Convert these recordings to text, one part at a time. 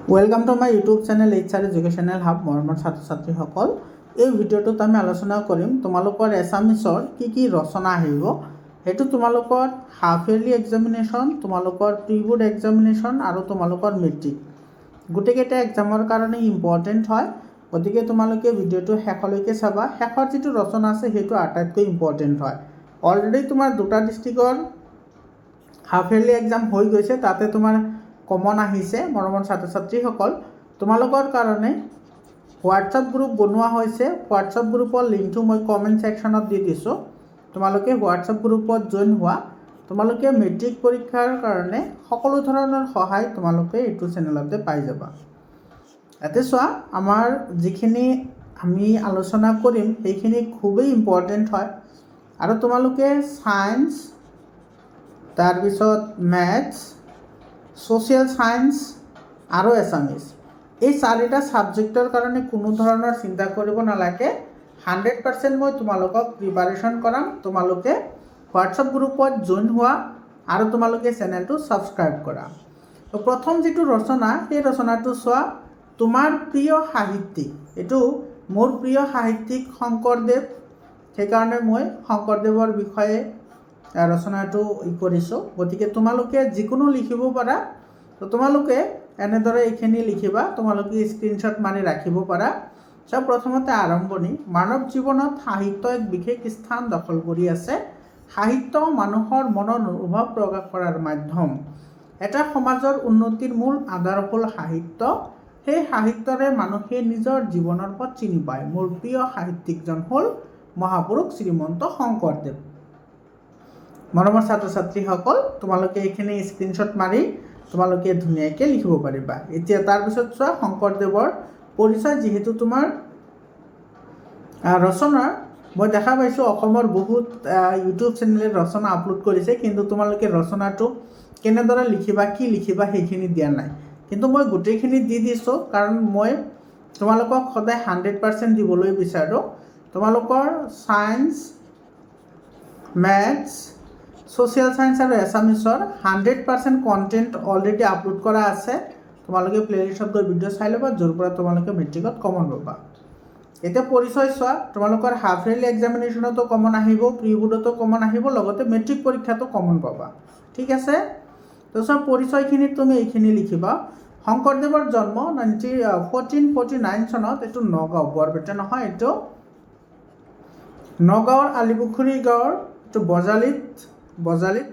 Welcome to my YouTube channel HR educational hub. মৰমৰ ছাত্ৰ ছাত্ৰীসকল, এই ভিডিঅ'টোত আমি আলোচনা কৰিম তোমালোকৰ এছামিছৰ কি ৰচনা আহিব। সেইটো তোমালোকৰ হাফ ইয়াৰলি এক্সামিনেশ্যন, তোমালোকৰ প্ৰি বোৰ্ড এক্সামিনেশ্যন আৰু তোমালোকৰ মেট্ৰিক গোটেইকেইটা এক্সামৰ কাৰণে ইম্পৰ্টেণ্ট হয়। গতিকে তোমালোকে ভিডিঅ'টো শেষলৈকে চাবা। শেষৰ যিটো ৰচনা আছে সেইটো আটাইতকৈ ইম্পৰ্টেণ্ট হয়। অলৰেডি তোমাৰ দুটা ডিষ্ট্ৰিক্টৰ হাফ ইয়াৰলি এক্সাম হৈ গৈছে, তাতে তোমাৰ কমন আহিছে। মৰমৰ ছাত্ৰ ছাত্ৰীসকল, তোমালোকৰ কাৰণে হোৱাটছআপ গ্ৰুপ বনোৱা হৈছে। হোৱাটছআপ গ্ৰুপৰ লিংকটো মই কমেণ্ট ছেকশ্যনত দি দিছোঁ। তোমালোকে হোৱাটছআপ গ্ৰুপত জইন হোৱা। তোমালোকে মেট্ৰিক পৰীক্ষাৰ কাৰণে সকলো ধৰণৰ সহায় তোমালোকে এইটো চেনেলতে পাই যাবা। ইয়াতে চোৱা, আমাৰ যিখিনি আমি আলোচনা কৰিম সেইখিনি খুবেই ইম্পৰ্টেণ্ট হয়। আৰু তোমালোকে ছায়েন্স, তাৰপিছত মেথছ, ছ'চিয়েল ছায়েন্স আৰু এছামিছ, এই চাৰিটা ছাবজেক্টৰ কাৰণে কোনো ধৰণৰ চিন্তা কৰিব নালাগে। 100% মই তোমালোকক প্ৰিপাৰেশ্যন কৰাম। তোমালোকে হোৱাটছআপ গ্ৰুপত জইন হোৱা আৰু তোমালোকে চেনেলটো ছাবস্ক্ৰাইব কৰা। তো প্ৰথম যিটো ৰচনা, সেই ৰচনাটো চোৱা, তোমাৰ প্ৰিয় সাহিত্যিক। এইটো মোৰ প্ৰিয় সাহিত্যিক শংকৰদেৱ, সেইকাৰণে মই শংকৰদেৱৰ বিষয়ে ৰচনাটো কৰিছোঁ। গতিকে তোমালোকে যিকোনো লিখিব পাৰা। তো তোমালোকে এনেদৰে এইখিনি লিখিবা, তোমালোকে স্ক্ৰীনশ্বট মাৰি ৰাখিব পাৰা। চব প্ৰথমতে আৰম্ভণি। মানৱ জীৱনত সাহিত্য এক বিশেষ স্থান দখল কৰি আছে। সাহিত্য মানুহৰ মনৰ অনুভৱ প্ৰকাশ কৰাৰ মাধ্যম। এটা সমাজৰ উন্নতিৰ মূল আধাৰ হ'ল সাহিত্য। সেই সাহিত্যৰে মানুহে নিজৰ জীৱনৰ পথ চিনি পায়। মোৰ প্ৰিয় সাহিত্যিকজন হ'ল মহাপুৰুষ শ্ৰীমন্ত শংকৰদেৱ। মৰমৰ ছাত্ৰ ছাত্ৰীসকল, তোমালোকে এইখিনি স্ক্ৰীনশ্বট মাৰি তোমালোকে ধুনীয়াকৈ লিখিব পাৰিবা। এতিয়া তাৰপিছত চোৱা, শংকৰদেৱৰ পৰিচয়। যিহেতু তোমাৰ ৰচনা মই দেখা পাইছোঁ অসমৰ বহুত ইউটিউব চেনেলে ৰচনা আপলোড কৰিছে, কিন্তু তোমালোকে ৰচনাটো কেনেদৰে লিখিবা, কি লিখিবা সেইখিনি দিয়া নাই। কিন্তু মই গোটেইখিনি দি দিছোঁ, কাৰণ মই তোমালোকক সদায় 100% দিবলৈ বিচাৰোঁ। তোমালোকৰ ছায়েন্স, মেথছ, ছ'চিয়েল ছায়েন্স আৰু এছামিছৰ 100% কণ্টেণ্ট অলৰেডি আপলোড কৰা আছে। তোমালোকে প্লেলিষ্টত গৈ ভিডিঅ' চাই ল'বা, য'ৰ পৰা তোমালোকে মেট্ৰিকত কমন পাবা। এতিয়া পৰিচয় চোৱা, তোমালোকৰ হাফ ইয়াৰলি এক্সামিনেশ্যনতো কমন আহিব, প্ৰি বোৰ্ডতো কমন আহিব, লগতে মেট্ৰিক পৰীক্ষাতো কমন পাবা। ঠিক আছে? তো চব পৰিচয়খিনিত তুমি এইখিনি লিখিবা। শংকৰদেৱৰ জন্ম 1449 চনত। এইটো নগাঁও, বৰপেটা নহয়, এইটো নগাঁৱৰ আলিপুখুৰী গাঁৱৰ এইটো বজালিত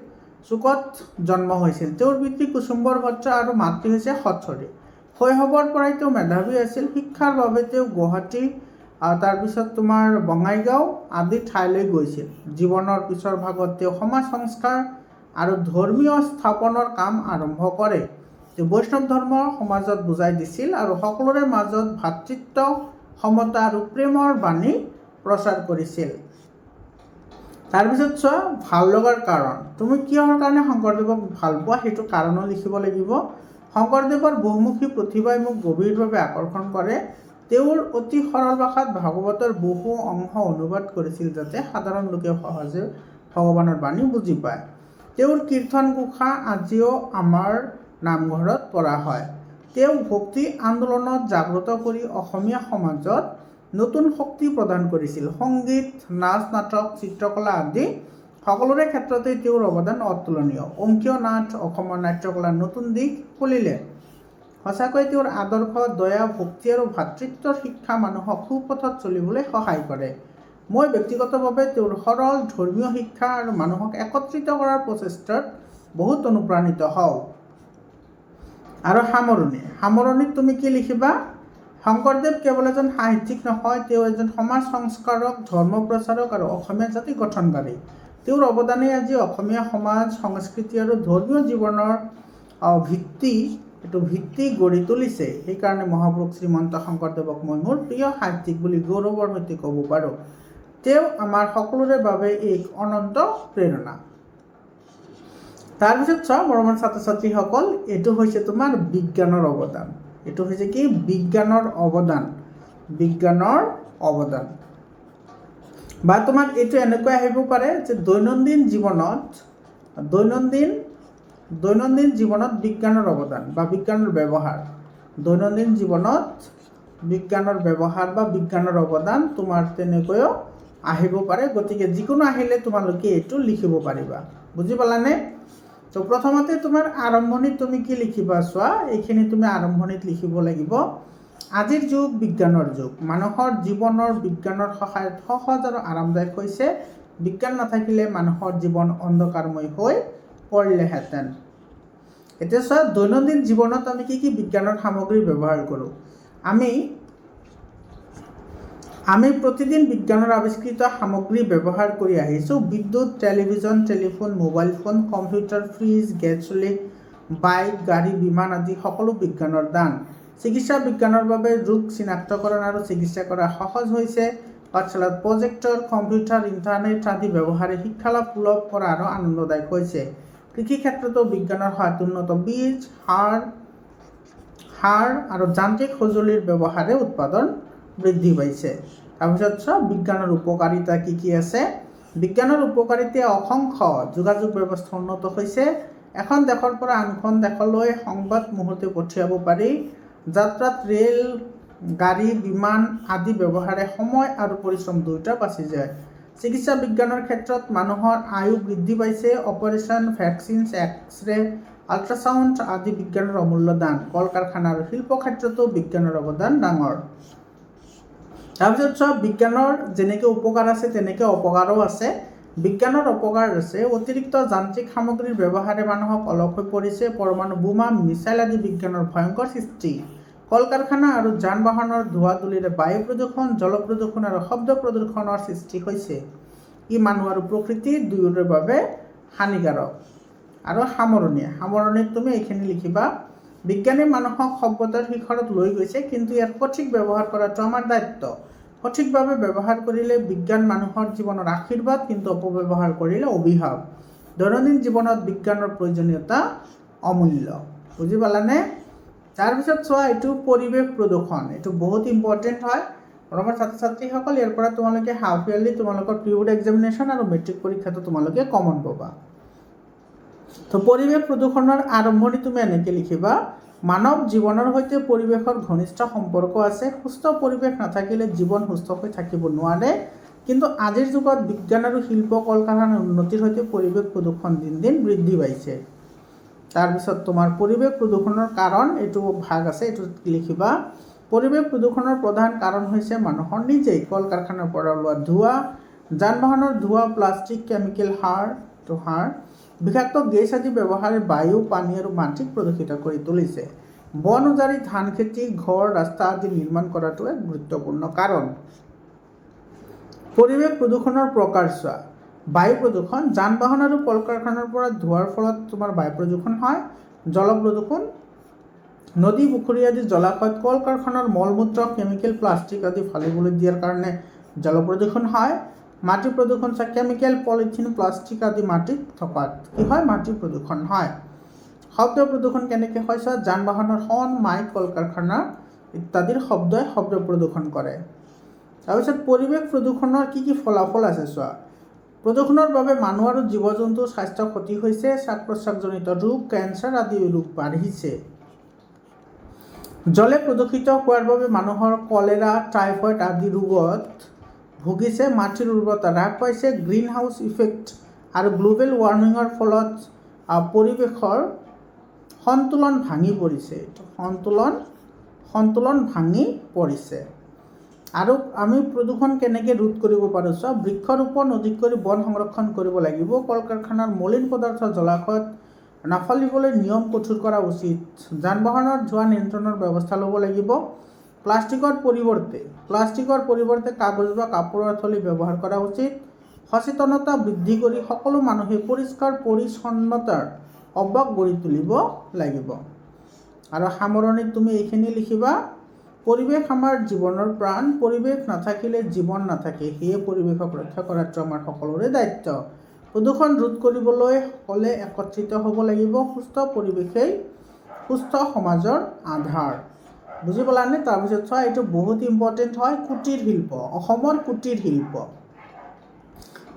চুকত জন্ম হৈছিল। তেওঁৰ পিতৃ কুসুম্বৰ ভট্ট আৰু মাতৃ হৈছে সৎসৰী। শৈশৱৰ পৰাই তেওঁ মেধাৱী আছিল। শিক্ষাৰ বাবে তেওঁ গুৱাহাটী, তাৰপিছত তোমাৰ বঙাইগাঁও আদি ঠাইলৈ গৈছিল। জীৱনৰ পিছৰ ভাগত তেওঁ সমাজ সংস্কাৰ আৰু ধৰ্মীয় স্থাপনৰ কাম আৰম্ভ কৰে। তেওঁ বৈষ্ণৱ ধৰ্ম সমাজত বুজাই দিছিল আৰু সকলোৰে মাজত ভাতৃত্ব, সমতা আৰু প্ৰেমৰ বাণী প্ৰচাৰ কৰিছিল। তাৰপিছত চোৱা, ভাল লগাৰ কাৰণ। তুমি কিহৰ কাৰণে শংকৰদেৱক ভাল পোৱা সেইটো কাৰণো লিখিব লাগিব। শংকৰদেৱৰ বহুমুখী প্ৰতিভাই মোক গভীৰভাৱে আকৰ্ষণ কৰে। তেওঁৰ অতি সৰল ভাষাত ভাগৱতৰ বহু অংশ অনুবাদ কৰিছিল, যাতে সাধাৰণ লোকে সহজে ভগৱানৰ বাণী বুজি পায়। তেওঁৰ কীৰ্তন ঘোষা আজিও আমাৰ নামঘৰত পঢ়া হয়। তেওঁ ভক্তি আন্দোলনত জাগ্ৰত কৰি অসমীয়া সমাজত নতুন শক্তি প্ৰদান কৰিছিল। সংগীত, নাচ, নাটক, চিত্ৰকলা আদি সকলোৰে ক্ষেত্ৰতে তেওঁৰ অৱদান অতুলনীয়। অংকীয় নাট অসমৰ নাট্যকলাৰ নতুন দিশ খুলিলে। সঁচাকৈ তেওঁৰ আদৰ্শ, দয়া, ভক্তি আৰু ভাতৃত্বৰ শিক্ষা মানুহক সুপথত চলিবলৈ সহায় কৰে। মই ব্যক্তিগতভাৱে তেওঁৰ সৰল ধৰ্মীয় শিক্ষা আৰু মানুহক একত্ৰিত কৰাৰ প্ৰচেষ্টাত বহুত অনুপ্ৰাণিত হওঁ। আৰু সামৰণিত তুমি কি লিখিবা? শংকৰদেৱ কেৱল এজন সাহিত্যিক নহয়, তেওঁ এজন সমাজ সংস্কাৰক, ধৰ্ম প্ৰচাৰক আৰু অসমীয়া জাতি গঠনকাৰী। তেওঁৰ অৱদানে আজি অসমীয়া সমাজ, সংস্কৃতি আৰু ধৰ্মীয় জীৱনৰ ভিত্তি গঢ়ি তুলিছে। সেইকাৰণে মহাপুৰুষ শ্ৰীমন্ত শংকৰদেৱক মই মোৰ প্ৰিয় সাহিত্যিক বুলি গৌৰৱৰ সৈতে ক'ব পাৰোঁ। তেওঁ আমাৰ সকলোৰে বাবে এক অনন্ত প্ৰেৰণা। তাৰপিছত চোৱা, মৰমৰ ছাত্ৰ ছাত্ৰীসকল, এইটো হৈছে তোমাৰ বিজ্ঞানৰ অৱদান। এইটো হৈছে কি? বিজ্ঞানৰ অৱদান। বা তোমাক এইটো এনেকৈ আহিব পাৰে যে দৈনন্দিন জীৱনত বিজ্ঞানৰ অৱদান বা বিজ্ঞানৰ ব্যৱহাৰ। দৈনন্দিন জীৱনত বিজ্ঞানৰ ব্যৱহাৰ বা বিজ্ঞানৰ অৱদান তোমাৰ তেনেকৈও আহিব পাৰে। গতিকে যিকোনো আহিলে তোমালোকে এইটো লিখিব পাৰিবা। বুজি পালানে? তো প্ৰথমতে তোমাৰ আৰম্ভণিত তুমি কি লিখিবা চোৱা, এইখিনি তুমি আৰম্ভণিত লিখিব লাগিব। আজিৰ যুগ বিজ্ঞানৰ যুগ। মানুহৰ জীৱনৰ বিজ্ঞানৰ সহায়ত সহজ আৰু আৰামদায়ক হৈছে। বিজ্ঞান নাথাকিলে মানুহৰ জীৱন অন্ধকাৰময় হৈ পৰিলেহেঁতেন। এতিয়া চোৱা, দৈনন্দিন জীৱনত আমি কি কি বিজ্ঞানৰ সামগ্ৰী ব্যৱহাৰ কৰোঁ? আমি প্ৰতিদিন বিজ্ঞানৰ আৱিষ্কৃত সামগ্ৰী ব্যৱহাৰ কৰি আহিছোঁ। বিদ্যুৎ, television, telephone, mobile phone, computer, fridge, gas চুলি, বাইক, গাড়ী, বিমান আদি সকলো বিজ্ঞানৰ দান। চিকিৎসা বিজ্ঞানৰ বাবে ৰোগ চিনাক্তকৰণ আৰু চিকিৎসা কৰা সহজ হৈছে। পাঠশালাত প্ৰজেক্টৰ, কম্পিউটাৰ, ইণ্টাৰনেট আদি ব্যৱহাৰে শিক্ষা লাভ সুলভ কৰা আৰু আনন্দদায়ক হৈছে। কৃষি ক্ষেত্ৰতো বিজ্ঞানৰ সহায়ত উন্নত বীজ, সাৰ আৰু যান্ত্ৰিক সঁজুলিৰ ব্যৱহাৰে উৎপাদন বৃদ্ধি পাইছে। তাৰপিছত চোৱা, বিজ্ঞানৰ উপকাৰিতা কি কি আছে? বিজ্ঞানৰ উপকাৰিতাই অসংখ্য। যোগাযোগ ব্যৱস্থা উন্নত হৈছে। এখন দেশৰ পৰা আনখন দেশলৈ সংবাদ মুহূৰ্তে পঠিয়াব পাৰি। যাত্ৰাত ৰেল, গাড়ী, বিমান আদি ব্যৱহাৰে সময় আৰু পৰিশ্ৰম দুয়োটা বাচি যায়। চিকিৎসা বিজ্ঞানৰ ক্ষেত্ৰত মানুহৰ আয়ু বৃদ্ধি পাইছে। অপাৰেশ্যন, ভেকচিন, এক্স-ৰে, আল্ট্ৰাছাউণ্ড আদি বিজ্ঞানৰ অমূল্য দান। কল কাৰখানা আৰু শিল্প ক্ষেত্ৰতো বিজ্ঞানৰ অৱদান ডাঙৰ। তাৰপিছত চোৱা, বিজ্ঞানৰ যেনেকৈ উপকাৰ আছে তেনেকৈ অপকাৰো আছে। বিজ্ঞানৰ অপকাৰ আছে, অতিৰিক্ত যান্ত্ৰিক সামগ্ৰীৰ ব্যৱহাৰে মানুহক অলস হৈ পৰিছে। পৰমাণু বোমা, মিছাইল আদি বিজ্ঞানৰ ভয়ংকৰ সৃষ্টি। কল কাৰখানা আৰু যান বাহনৰ ধোঁৱা ধূলিৰে বায়ু প্ৰদূষণ, জল প্ৰদূষণ আৰু শব্দ প্ৰদূষণৰ সৃষ্টি হৈছে। ই মানুহ আৰু প্ৰকৃতি দুয়োৰে বাবে হানিকাৰক। আৰু সামৰণিত তুমি এইখিনি লিখিবা। বিজ্ঞানে মানুহক সভ্যতাৰ শিখৰত লৈ গৈছে, কিন্তু ইয়াৰ সঠিক ব্যৱহাৰ কৰাটো আমাৰ দায়িত্ব। সঠিকভাৱে ব্যৱহাৰ কৰিলে বিজ্ঞান মানুহৰ জীৱনৰ আশীৰ্বাদ, কিন্তু অপব্যৱহাৰ কৰিলে অভিশাপ। দৈনন্দিন জীৱনত বিজ্ঞানৰ প্ৰয়োজনীয়তা অমূল্য। বুজি পালানে? তাৰপিছত চোৱা, এইটো পৰিৱেশ প্ৰদূষণ। এইটো বহুত ইম্পৰ্টেণ্ট হয়। আমাৰ ছাত্ৰ ছাত্ৰীসকল, ইয়াৰ পৰা তোমালোকে হাফ ইয়াৰলি তোমালোকৰ প্ৰিবোৰ্ড এক্সামিনেশ্যন আৰু মেট্ৰিক পৰীক্ষাটো তোমালোকে কমন পাবা। তো পৰিৱেশ প্ৰদূষণৰ আৰম্ভণি তুমি এনেকৈ লিখিবা। মানৱ জীৱনৰ সৈতে পৰিৱেশৰ ঘনিষ্ঠ সম্পৰ্ক আছে। সুস্থ পৰিৱেশ নাথাকিলে জীৱন সুস্থ হৈ থাকিব নোৱাৰে। কিন্তু আজিৰ যুগত বিজ্ঞান আৰু শিল্প কল কাৰখানাৰ উন্নতিৰ সৈতে পৰিৱেশ প্ৰদূষণ দিন দিন বৃদ্ধি পাইছে। তাৰপিছত তোমাৰ পৰিৱেশ প্ৰদূষণৰ কাৰণ, এইটো ভাগ আছে, এইটো লিখিবা। পৰিৱেশ প্ৰদূষণৰ প্ৰধান কাৰণ হৈছে মানুহৰ নিজেই। কল কাৰখানাৰ পৰা ওলোৱা ধোঁৱা, যান বাহনৰ ধোঁৱা, প্লাষ্টিক, কেমিকেল সাৰ, বিষাক্ত গেছ আদি ব্যৱহাৰে বায়ু, পানী আৰু মাটিক প্ৰদূষিত কৰি তুলিছে। বন উজাৰি ধান খেতি, ঘৰ, ৰাস্তা আদি নিৰ্মাণ কৰাটো এক গুৰুত্বপূৰ্ণ কাৰণ। পৰিৱেশ প্ৰদূষণৰ প্ৰকাৰ চোৱা। বায়ু প্ৰদূষণ, যান বাহন আৰু কল কাৰখানাৰ পৰা ধোঁৱাৰ ফলত তোমাৰ বায়ু প্ৰদূষণ হয়। জল প্ৰদূষণ, নদী, পুখুৰী আদি জলাশয়ত কল কাৰখানাৰ মলমূত্ৰ, কেমিকেল, প্লাষ্টিক আদি ফালিবলৈ দিয়াৰ কাৰণে জল প্ৰদূষণ হয়। মাটি প্ৰদূষণ, কেমিকেল, পলিথিন, প্লাষ্টিক আদি মাটিত থকাত কি হয়? মাটি প্ৰদূষণ হয়। শব্দ প্ৰদূষণ কেনেকৈ হয় চোৱা, যান বাহনৰ হৰ্ণ, মাইক, কল কাৰখানা ইত্যাদিৰ শব্দই শব্দ প্ৰদূষণ কৰে। তাৰপিছত পৰিৱেশ প্ৰদূষণৰ কি কি ফলাফল আছে চোৱা। প্ৰদূষণৰ বাবে মানুহ আৰু জীৱ জন্তুৰ স্বাস্থ্য ক্ষতি হৈছে। শ্বাস প্ৰশ্বাসজনিত ৰোগ, কেঞ্চাৰ আদি ৰোগ বাঢ়িছে। জলে প্ৰদূষিত হোৱাৰ বাবে মানুহৰ কলেৰা, টাইফয়েড আদি ৰোগত ভুগিছে। মাটিৰ উৰ্বৰতা হ্ৰাস পাইছে। গ্ৰীণ হাউচ ইফেক্ট আৰু গ্লোবেল ৱাৰ্মিঙৰ ফলত পৰিৱেশৰ সন্তুলন ভাঙি পৰিছে। সন্তুলন ভাঙি পৰিছে। আৰু আমি প্ৰদূষণ কেনেকৈ ৰোধ কৰিব পাৰোঁ চোৱা। বৃক্ষৰোপণ অধিক কৰি বন সংৰক্ষণ কৰিব লাগিব। কল কাৰখানাৰ মলিন পদাৰ্থ জলাশয়ত নাফালিবলৈ নিয়ম কঠোৰ কৰা উচিত। যান বাহনৰ ধোঁৱা নিয়ন্ত্ৰণৰ ব্যৱস্থা ল'ব লাগিব। প্লাষ্টিকৰ পৰিৱৰ্তে কাগজ বা কাপোৰৰ থলি ব্যৱহাৰ কৰা উচিত। সচেতনতা বৃদ্ধি কৰি সকলো মানুহে পৰিষ্কাৰ পৰিচ্ছন্নতাৰ অভ্যাস গঢ়ি তুলিব লাগিব। আৰু সামৰণিত তুমি এইখিনি লিখিবা। পৰিৱেশ আমাৰ জীৱনৰ প্ৰাণ। পৰিৱেশ নাথাকিলে জীৱন নাথাকে। সেয়ে পৰিৱেশক ৰক্ষা কৰাটো আমাৰ সকলোৰে দায়িত্ব। প্ৰদূষণ ৰোধ কৰিবলৈ সকলোৱে একত্ৰিত হ'ব লাগিব। সুস্থ পৰিৱেশেই সুস্থ সমাজৰ আধাৰ। বুজি পালানে? তাৰপিছত চোৱা, এইটো বহুত ইম্পৰ্টেণ্ট হয়, কুটিৰ শিল্প, অসমৰ কুটিৰ শিল্প।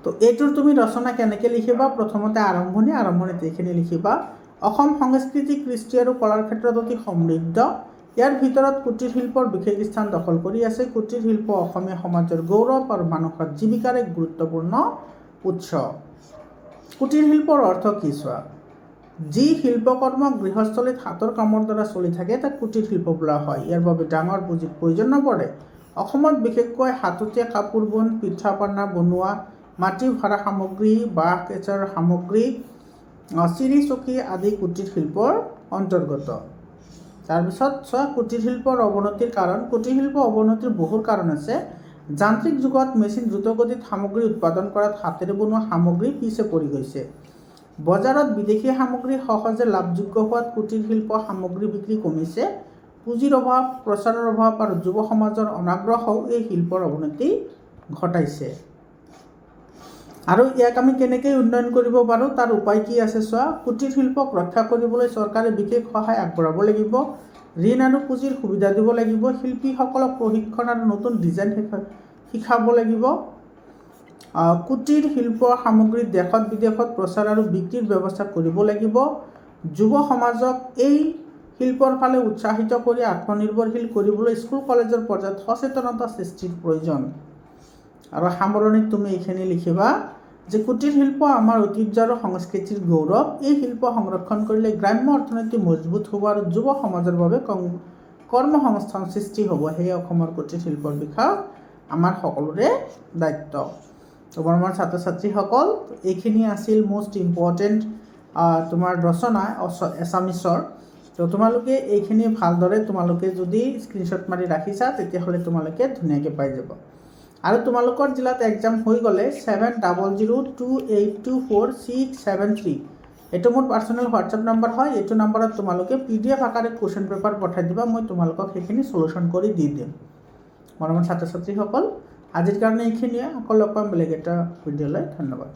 তো এইটোৰ তুমি ৰচনা কেনেকৈ লিখিবা? প্ৰথমতে আৰম্ভণিত এইখিনি লিখিবা। অসম সংস্কৃতি, কৃষ্টি আৰু কলাৰ ক্ষেত্ৰত অতি সমৃদ্ধ। ইয়াৰ ভিতৰত কুটিৰ শিল্পৰ বিশেষ স্থান দখল কৰি আছে। কুটিৰ শিল্প অসমীয়া সমাজৰ গৌৰৱ আৰু মানুহৰ জীৱিকাৰ এক গুৰুত্বপূৰ্ণ উৎস। কুটিৰ শিল্পৰ অৰ্থ কি চোৱা? যি শিল্পকৰ্ম গৃহস্থলীত হাতৰ কামৰ দ্বাৰা চলি থাকে তাক কুটিৰ শিল্প বোলা হয়। ইয়াৰ বাবে ডাঙৰ পুঁজিৰ প্ৰয়োজন নপৰে। অসমত বিশেষকৈ হাততীয়া কাপোৰ বন, পিঠা পনা বনোৱা, মাটি ভৰা সামগ্ৰী, বাঁহ কেঁচাৰ সামগ্ৰী, চিৰি চকী আদি কুটিৰ শিল্পৰ অন্তৰ্গত। তাৰপিছত চোৱা কুটিৰ শিল্পৰ অৱনতিৰ কাৰণ। কুটিৰ শিল্প অৱনতিৰ বহু কাৰণ আছে। যান্ত্ৰিক যুগত মেচিন দ্ৰুতগতিত সামগ্ৰী উৎপাদন কৰাত হাতেৰে বনোৱা সামগ্ৰী পিছে পৰি গৈছে। বজাৰত বিদেশী সামগ্ৰী সহজে লাভযোগ্য হোৱাত কুটিৰ শিল্প সামগ্ৰী বিক্ৰী কমিছে। পুঁজিৰ অভাৱ, প্ৰচাৰৰ অভাৱ আৰু যুৱ সমাজৰ অনাগ্ৰহও এই শিল্পৰ অৱনতি ঘটাইছে। আৰু ইয়াক আমি কেনেকৈ উন্নয়ন কৰিব পাৰোঁ তাৰ উপায় কি আছে চোৱা? কুটিৰ শিল্পক ৰক্ষা কৰিবলৈ চৰকাৰে বিশেষ সহায় আগবঢ়াব লাগিব। ঋণ আৰু পুঁজিৰ সুবিধা দিব লাগিব। শিল্পীসকলক প্ৰশিক্ষণ আৰু নতুন ডিজাইন শিকাব লাগিব। কুটিৰ শিল্প সামগ্ৰী দেশত বিদেশত প্ৰচাৰ আৰু বিক্ৰীৰ ব্যৱস্থা কৰিব লাগিব। যুৱ সমাজক এই শিল্পৰ ফালে উৎসাহিত কৰি আত্মনিৰ্ভৰশীল কৰিবলৈ স্কুল কলেজৰ পৰ্যায়ত সচেতনতা সৃষ্টিৰ প্ৰয়োজন। আৰু সামৰণিত তুমি এইখিনি লিখিবা যে কুটিৰ শিল্প আমাৰ ঐতিহ্য আৰু সংস্কৃতিৰ গৌৰৱ। এই শিল্প সংৰক্ষণ কৰিলে গ্ৰাম্য অৰ্থনীতি মজবুত হ'ব আৰু যুৱ সমাজৰ বাবে কৰ্মসংস্থান সৃষ্টি হ'ব। সেয়ে অসমৰ কুটিৰ শিল্পৰ বিষয়ে আমাৰ সকলোৰে দায়িত্ব। বৰ্তমান ছাত্ৰ ছাত্ৰীসকল, এইখিনি আছিল মষ্ট ইম্পৰ্টেণ্ট তোমাৰ ৰচনা এছামিছৰ। তো তোমালোকে এইখিনি ভালদৰে তোমালোকে যদি স্ক্ৰীনশ্বট মাৰি ৰাখিছা তেতিয়াহ'লে তোমালোকে ধুনীয়াকৈ পাই যাব। আৰু তোমালোকৰ জিলাত এক্সাম হৈ গ'লে 7002824673 এইটো মোৰ পাৰ্চনেল হোৱাটছএপ নম্বৰ হয়। এইটো নম্বৰত তোমালোকে PDF আকাৰে কুৱেশ্যন পেপাৰ পঠাই দিবা। মই তোমালোকক সেইখিনি চলিউশ্যন কৰি দি দিম। মৰমৰ ছাত্ৰ ছাত্ৰীসকল, আজিৰ কাৰণে এইখিনিয়ে। আকৌ লগ পাম বেলেগ এটা ভিডিঅ'লৈ। ধন্যবাদ।